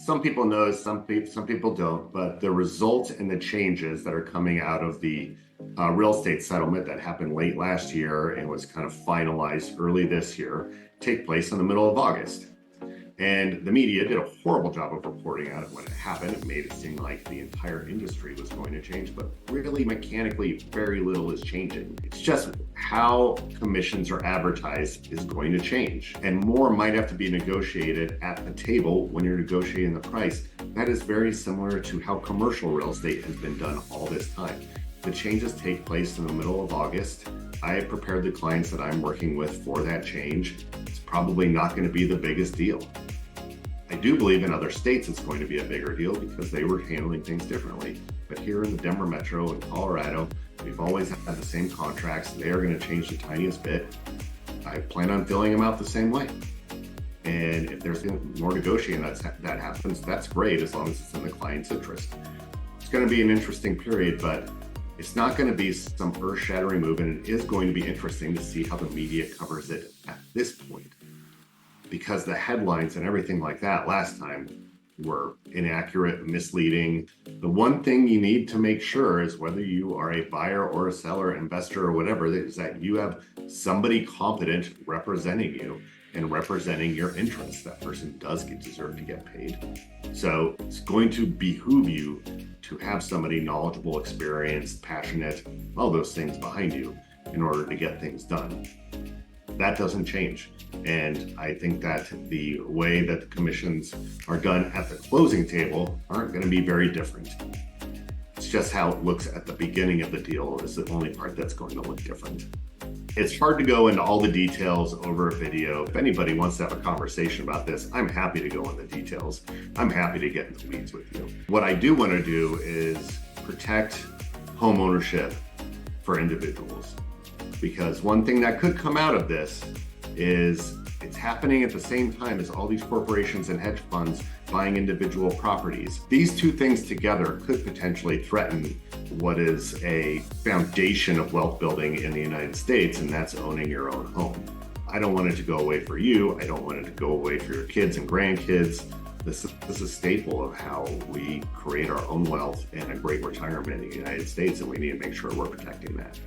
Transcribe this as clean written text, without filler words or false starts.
Some people know, some people don't, but the results and the changes that are coming out of the real estate settlement that happened late last year and was kind of finalized early this year take place in the middle of August. And the media did a horrible job of reporting on it when it happened. It made it seem like the entire industry was going to change, but really mechanically, very little is changing. It's just how commissions are advertised is going to change. And more might have to be negotiated at the table when you're negotiating the price. That is very similar to how commercial real estate has been done all this time. The changes take place in the middle of August. I have prepared the clients that I'm working with for that change. It's probably not going to be the biggest deal. I do believe in other states it's going to be a bigger deal because they were handling things differently. But here in the Denver Metro and Colorado, we've always had the same contracts. They are going to change the tiniest bit. I plan on filling them out the same way. And if there's more negotiating that happens, that's great as long as it's in the client's interest. It's going to be an interesting period, but it's not going to be some earth-shattering move, and it is going to be interesting to see how the media covers it at this point, because the headlines and everything like that last time were inaccurate, misleading. The one thing you need to make sure is whether you are a buyer or a seller, investor or whatever, is that you have somebody competent representing you and representing your interests. That person does deserve to get paid. So it's going to behoove you to have somebody knowledgeable, experienced, passionate, all those things behind you in order to get things done. That doesn't change. And I think that the way that the commissions are done at the closing table aren't going to be very different. It's just how it looks at the beginning of the deal is the only part that's going to look different. It's hard to go into all the details over a video. If anybody wants to have a conversation about this, I'm happy to go into details. I'm happy to get into the weeds with you. What I do want to do is protect home ownership for individuals. Because one thing that could come out of this is it's happening at the same time as all these corporations and hedge funds buying individual properties. These two things together could potentially threaten what is a foundation of wealth building in the United States, and that's owning your own home. I don't want it to go away for you. I don't want it to go away for your kids and grandkids. This is a staple of how we create our own wealth and a great retirement in the United States, and we need to make sure we're protecting that.